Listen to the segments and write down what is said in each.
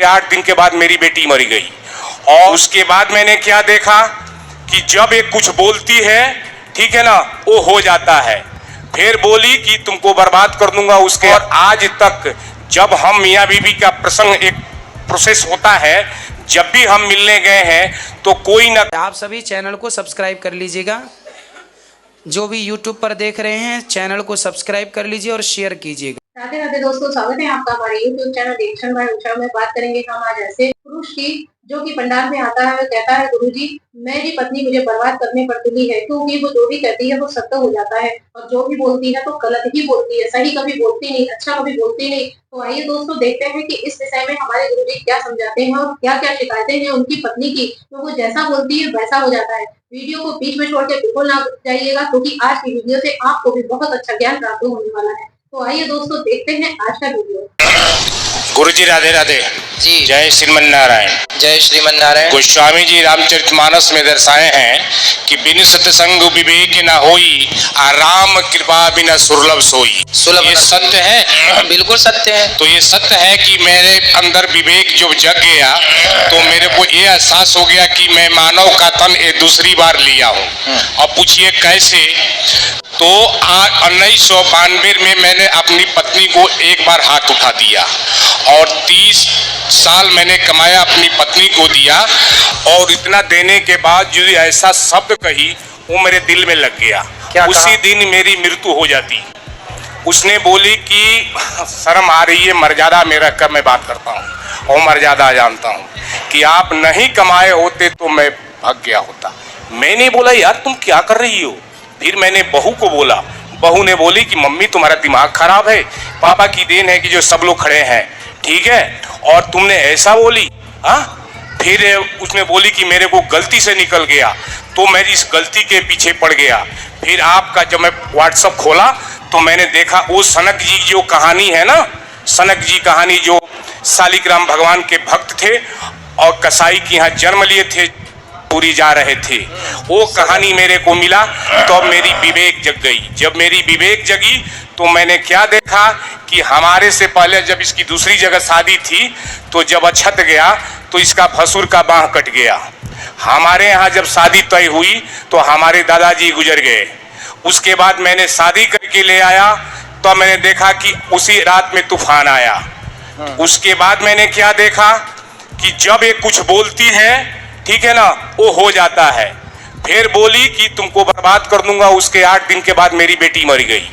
8 दिन के बाद मेरी बेटी मर गई। और उसके बाद मैंने क्या देखा कि जब एक कुछ बोलती है, ठीक है ना, वो हो जाता है। फिर बोली कि तुमको बर्बाद कर दूंगा उसके। और आज तक जब हम मियाँ बीवी का प्रसंग एक प्रोसेस होता है, जब भी हम मिलने गए हैं तो कोई ना। आप सभी चैनल को सब्सक्राइब कर लीजिएगा। जो भी यूट्यूब पर देख रहे हैं चैनल को सब्सक्राइब कर लीजिए और शेयर कीजिएगा। राधे राधे दोस्तों, स्वागत है आपका हमारे यूट्यूब चैनल डिएक्शन बाय उषा में। बात करेंगे हम आज ऐसे पुरुष की जो कि पंडाल में आता है, वो कहता है गुरुजी मेरी पत्नी मुझे बर्बाद करने पर तुली है, क्योंकि वो जो भी कहती है वो सत्य हो जाता है और जो भी बोलती है तो गलत ही बोलती है, सही कभी बोलती नहीं, अच्छा कभी बोलती नहीं। तो आइए दोस्तों देखते हैं कि इस विषय में हमारे गुरुजी क्या समझाते हैं और क्या क्या शिकायतें हैं उनकी पत्नी की। तो वो जैसा बोलती है वैसा हो जाता है। वीडियो को बीच में छोड़ के बिल्कुल ना जाइएगा, क्योंकि आज की वीडियो से आपको भी बहुत अच्छा ज्ञान प्राप्त होने वाला है। तो आइए दोस्तों देखते हैं आज का वीडियो। गुरुजी राधे राधे जी। जय श्रीमन नारायण। जय श्रीमन नारायण। गोस्वामी जी रामचरितमानस में दर्शाए हैं कि बिनु सत्संग विवेक न होई, राम कृपा बिना सुलभ सोई। सुलभ ये सत्य है, बिल्कुल सत्य है। तो ये सत्य है कि मेरे अंदर विवेक जब जग गया तो मेरे को ये एहसास हो गया कि मैं मानव का तन ये दूसरी बार लिया हूँ। अब पूछिए कैसे? तो 1992 में मैंने अपनी पत्नी को एक बार हाथ उठा दिया और 30 साल मैंने कमाया अपनी पत्नी को दिया। और इतना देने के बाद जो ऐसा शब्द कही वो मेरे दिल में लग गया। उसी दिन मेरी मृत्यु हो जाती। उसने बोली कि शर्म आ रही है, मर्यादा में रख कर मैं बात करता हूँ और मर्यादा जानता हूँ कि आप नहीं कमाए होते तो मैं भाग गया होता। मैंने बोला यार तुम क्या कर रही हो? फिर मैंने बहू को बोला, बहू ने बोली कि मम्मी तुम्हारा दिमाग खराब है, पापा की देन है कि जो सब लोग खड़े हैं, ठीक है, और तुमने ऐसा बोली। हाँ, फिर उसने बोली कि मेरे को गलती से निकल गया, तो मैं इस गलती के पीछे पड़ गया। फिर आपका जब मैं व्हाट्सएप खोला तो मैंने देखा वो सनक जी जो कहानी है ना, सनक जी कहानी जो शालिग्राम भगवान के भक्त थे और कसाई के यहाँ जन्म लिए थे, पूरी जा रहे थे, वो कहानी मेरे को मिला। तो अब मेरी विवेक जग गई। जब मेरी विवेक जगी तो मैंने क्या देखा कि हमारे से पहले जब इसकी दूसरी जगह शादी थी तो जब अछत गया तो इसका भसुर का बाँह कट गया। हमारे यहाँ जब शादी तय हुई तो हमारे दादाजी गुजर गए। उसके बाद मैंने शादी करके ले आया तो मैंने देखा कि उसी रात में तूफान आया। उसके बाद मैंने क्या देखा कि जब ये कुछ बोलती है, ठीक है ना, वो हो जाता है। फिर बोली कि तुमको बर्बाद कर दूंगा उसके 8 दिन के बाद मेरी बेटी मर गई।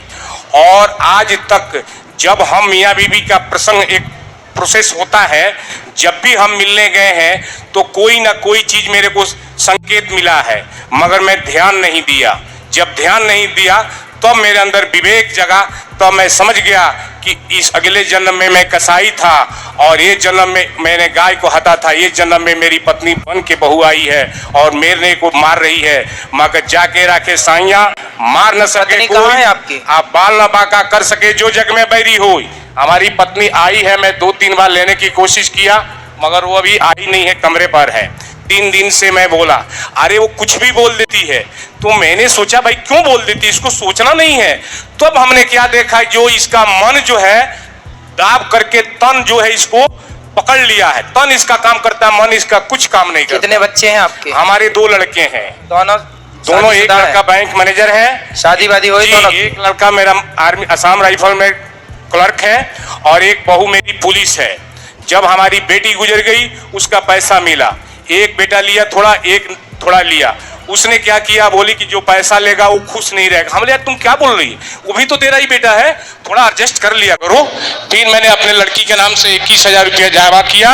और आज तक जब हम मियाँ बीवी का प्रसंग एक प्रोसेस होता है, जब भी हम मिलने गए हैं तो कोई ना कोई चीज मेरे को संकेत मिला है, मगर मैं ध्यान नहीं दिया। जब ध्यान नहीं दिया तब मेरे अंदर विवेक जगा, तब मैं समझ गया कि इस अगले जन्म में मैं कसाई था और ये जन्म में मैंने गाय को हटा था, ये जन्म में मेरी पत्नी बन के बहू आई है और मेरे को मार रही है। मगर जाके राखे साइया मार न सके कोई, है आपकी? आप बाल न बाका कर सके जो जग में बैरी हो। हमारी पत्नी आई है, मैं 2-3 बार लेने की कोशिश किया मगर वो अभी आई नहीं है, कमरे पर है। 3 दिन से मैं बोला, अरे वो कुछ भी बोल देती है। तो मैंने सोचा भाई क्यों बोल देती, इसको सोचना नहीं है। तो अब हमने क्या देखा, जो इसका मन जो है दाब करके तन जो है इसको पकड़ लिया है। तन इसका काम करता है, मन इसका कुछ काम नहीं करता। कितने बच्चे हैं आपके? हमारे 2 लड़के हैं। दोनों एक लड़का बैंक मैनेजर है, शादी वादी हुई दोनों? एक लड़का मेरा आर्मी असम राइफल में क्लर्क है और एक बहू मेरी पुलिस है। जब हमारी बेटी गुजर गई उसका पैसा मिला, एक बेटा लिया थोड़ा, एक थोड़ा लिया। उसने क्या किया, बोली कि जो पैसा लेगा वो खुश नहीं रहेगा। हमने यार तुम क्या बोल रही, वो भी तो तेरा ही बेटा है, थोड़ा एडजस्ट कर लिया करो। फिर मैंने अपने लड़की के नाम से 21,000 रुपया जमा किया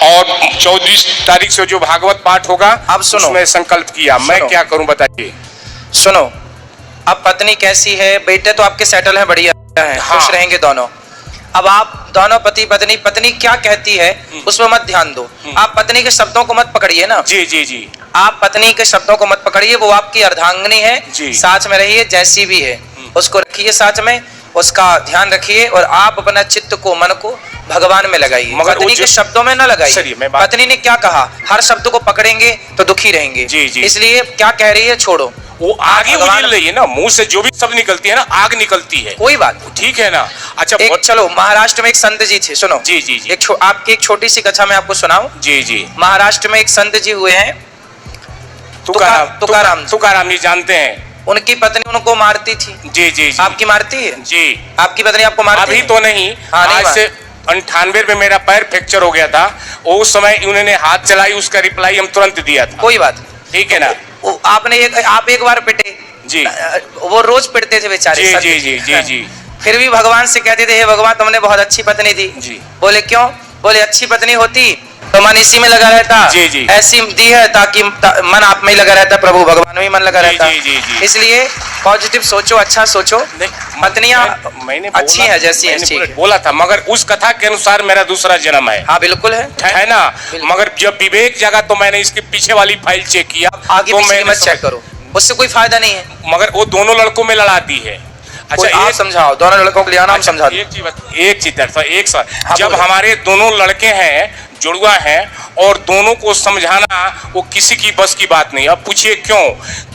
और 24 तारीख से जो भागवत पाठ होगा अब सुनो, उसमें संकल्प किया। मैं क्या करूं बताइए? सुनो, अब पत्नी कैसी है? बेटे तो आपके सेटल हैं, बढ़िया हैं, हाँ। खुश रहेंगे दोनों। अब आप दोनों पति पत्नी, पत्नी क्या कहती है उसमें मत ध्यान दो। आप पत्नी के शब्दों को मत पकड़िए ना। जी जी जी, आप पत्नी के शब्दों को मत पकड़िए, वो आपकी अर्धांगिनी है, साथ में रहिए जैसी भी है, उसको रखिए साथ में, उसका ध्यान रखिए और आप अपना चित्त को, मन को भगवान में लगाइए, पत्नी के शब्दों में न लगाइए। पत्नी ने क्या कहा, हर शब्द को पकड़ेंगे तो दुखी रहेंगे। इसलिए क्या कह रही है छोड़ो, वो आग ही उजल रही है ना, मुंह से जो भी शब्द निकलती है ना, आग निकलती है। कोई बात नहीं, ठीक है ना। अच्छा एक चलो, महाराष्ट्र में एक संत जी थे, सुनो। जी जी जी। आपकी एक छोटी सी कथा मैं आपको सुनाऊं। जी जी। महाराष्ट्र में एक संत जी हुए हैं, तुकाराम जी, जानते हैं। उनकी पत्नी उनको मारती थी। जी जी जी। आपकी मारती है? जी। आपकी पत्नी आपको मारती अभी है? तो नहीं, आज से 98 में मेरा पैर फ्रैक्चर हो गया था, उस समय उन्होंने हाथ चलाई, उसका रिप्लाई हम तुरंत दिया था। कोई बात नहीं, ठीक है ना। आप एक बार पिटे जी, वो रोज पिटते थे बेचारे। जी जी जी जी जी। फिर भी भगवान से कहते थे, हे भगवान तुमने बहुत अच्छी पत्नी दी। जी। बोले क्यों? बोले अच्छी पत्नी होती तो मन इसी में लगा रहता। जी जी। ऐसी दी है ताकि मन आप में ही लगा रहता, प्रभु भगवान में ही मन लगा रहता। जी जी जी। इसलिए पॉजिटिव सोचो, अच्छा सोचो। पत्नियां अच्छी है जैसी है, बोला था, मगर उस कथा के अनुसार मेरा दूसरा जन्म है। हाँ बिल्कुल है ना। मगर जब विवेक जगा तो मैंने इसके पीछे वाली फाइल चेक किया, आगे तो मैं मत चेक करो, उससे कोई फायदा नहीं है। मगर वो दोनों लड़कों में लड़ाती है। अच्छा आप समझाओ, दोनों लड़कों को ले आना, हम समझा दें। एक चीज जब हमारे दोनों लड़के हैं, जुड़वा हैं, और दोनों को समझाना वो किसी की बस की बात नहीं। अब पूछिए क्यों?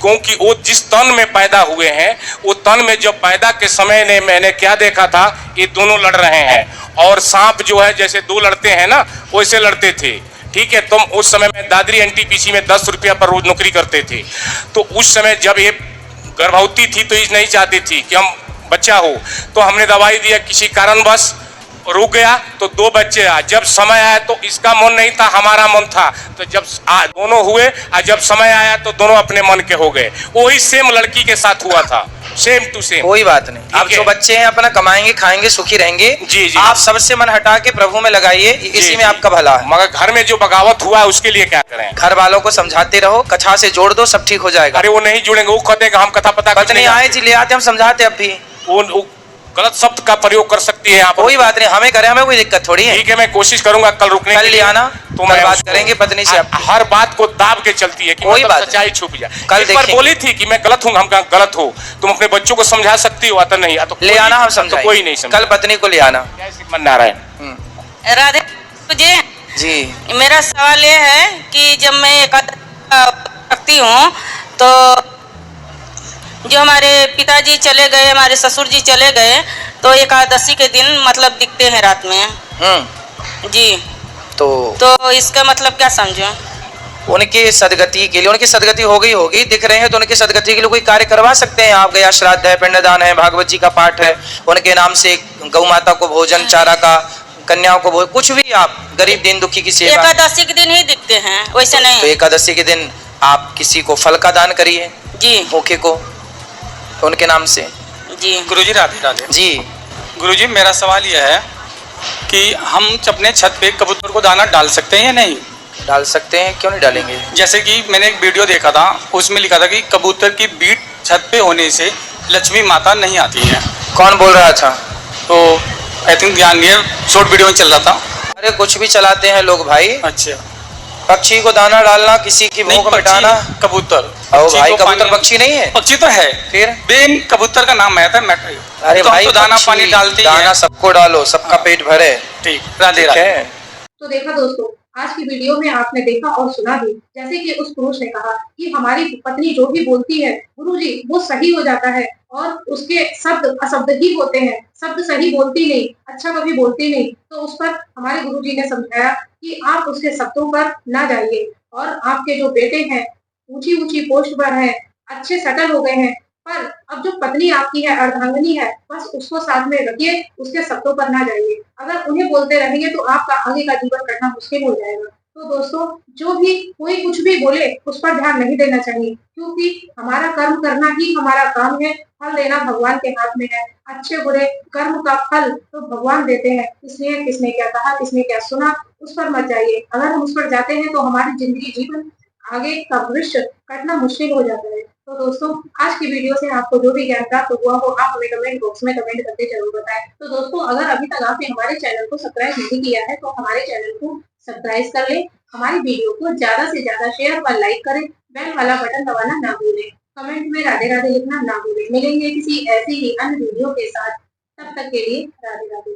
क्योंकि वो जिस तन में पैदा हुए हैं, वो तन में जब पैदा के समय ने मैंने क्या देखा था, ये दोनों लड़ रहे हैं, और सांप जो है जैसे दो लड़ते हैं ना, वैसे लड़ते थे। ठीक है। तुम उस समय में दादरी एनटीपीसी में 10 रुपया पर रोज नौकरी करते थे, तो उस समय जब ये गर्भवती थी तो ये नहीं चाहती थी कि हम बच्चा हो, तो हमने दवाई दिया, किसी कारणवश रुक गया तो 2 बच्चे आए। जब समय आया तो इसका मन नहीं था, हमारा मन था, तो जब दोनों हुए और जब समय आया तो दोनों अपने मन के हो गए। वही सेम लड़की के साथ हुआ था, सेम टू सेम। कोई बात नहीं, आप जो बच्चे हैं अपना कमाएंगे, खाएंगे, सुखी रहेंगे। जी जी। आप सबसे मन हटा के प्रभु में लगाइए, इसी में आपका भला है। मगर घर में जो बगावत हुआ है उसके लिए क्या करें? घर वालों को समझाते रहो, कथा से जोड़ दो, सब ठीक हो जाएगा। अरे वो नहीं जुड़ेंगे, वो कहते हैं कि हम कथा पता पत्नी आए जी ले आते, हम समझाते, अब भी वो गलत शब्द का प्रयोग कर सकती है आप। कोई बात नहीं, हमें करें, हमें कोई दिक्कत थोड़ी है। ठीक है, मैं कोशिश करूंगा कल रुकने कल ले आना, तो मैं बात करेंगे पत्नी से। हर बात को दाब के चलती है कि कोई बात सच्चाई छुप जाए। कल एक बार बोली थी कि मैं गलत हूँ, हम कहा गलत हो, तुम अपने बच्चों को समझा सकती हो, आता नहीं तो ले आना, हम समझाएंगे। कोई नहीं समझ, कल पत्नी को ले आना। मन नारायण। राधे तुझे जी। मेरा सवाल ये है कि जब मैं एकादशी रखती हूँ तो जो हमारे पिताजी चले गए, हमारे ससुर जी चले गए, तो एकादशी के दिन मतलब दिखते हैं रात में। जी। तो इसका मतलब क्या समझो? उनके सदगति के लिए, उनकी सदगति हो गई होगी, दिख रहे हैं तो उनकी सदगति के लिए कोई कार्य करवा सकते हैं आप। गया श्राद्ध है, पिंडदान है, भागवत जी का पाठ है, उनके नाम से गौ माता को भोजन, चारा का, कन्याओं को भोजन, कुछ भी आप गरीब दीन दुखी की सेवा। एकादशी के दिन ही दिखते हैं, वैसे नहीं। तो एकादशी के दिन आप किसी को फल का दान करिए जी, भूखे को, उनके नाम से। जी गुरुजी राधे राधे जी। गुरुजी मेरा सवाल यह है कि हम अपने छत पे कबूतर को दाना डाल सकते हैं या नहीं? डाल सकते हैं, क्यों नहीं डालेंगे? जैसे कि मैंने एक वीडियो देखा था, उसमें लिखा था कि कबूतर की बीट छत पे होने से लक्ष्मी माता नहीं आती है। कौन बोल रहा था? तो आई थिंक ध्यान नहीं है, शॉर्ट वीडियो में चल रहा था। अरे कुछ भी चलाते हैं लोग भाई। अच्छा। पक्षी को दाना डालना, किसी की भूख मिटाना। कबूतर भाई, कबूतर पक्षी नहीं है? पक्षी तो है, फिर बेन कबूतर का नाम आया था। अरे तो भाई, तो दाना पानी डालती है। दाना सबको डालो, सबका पेट भरे। ठीक, राधे राधे। तो देखा दोस्तों, आज की वीडियो में आपने देखा और सुना भी, जैसे कि उस पुरुष ने कहा कि हमारी पत्नी जो भी बोलती है गुरुजी वो सही हो जाता है, और उसके शब्द अशब्द ही होते हैं, शब्द सही बोलती नहीं, अच्छा कभी बोलती नहीं। तो उस पर हमारे गुरुजी ने समझाया कि आप उसके शब्दों पर ना जाइए, और आपके जो बेटे हैं ऊंची ऊंची पोस्ट पर हैं, अच्छे सेटल हो गए हैं, पर अब जो पत्नी आपकी है, अर्धांगिनी है, बस उसको साथ में रखिए, उसके शब्दों पर ना जाइए। अगर उन्हें बोलते रहेंगे तो आपका आगे का जीवन कटना मुश्किल हो जाएगा। तो दोस्तों, जो भी कोई कुछ भी बोले उस पर ध्यान नहीं देना चाहिए, क्योंकि हमारा कर्म करना ही हमारा काम है, फल देना भगवान के हाथ में है। अच्छे बुरे कर्म का फल तो भगवान देते हैं, इसलिए किसने क्या कहा, किसने क्या सुना, उस पर मत जाइए। अगर हम उस पर जाते हैं तो हमारी जिंदगी जीवन आगे का भविष्य कटना मुश्किल हो जाता है। तो दोस्तों, आज की वीडियो से आपको जो भी ज्ञान प्राप्त हुआ हो, आप हमें कमेंट बॉक्स में कमेंट करके जरूर बताएं। तो दोस्तों, अगर अभी तक आपने हमारे चैनल को सब्सक्राइब नहीं किया है तो हमारे चैनल को सब्सक्राइब कर लें, हमारी वीडियो को ज्यादा से ज्यादा शेयर व लाइक करें, बेल वाला बटन दबाना ना भूलें, कमेंट में राधे राधे लिखना ना भूलें। मिलेंगे किसी ऐसी ही अन्य वीडियो के साथ, तब तक के लिए राधे राधे।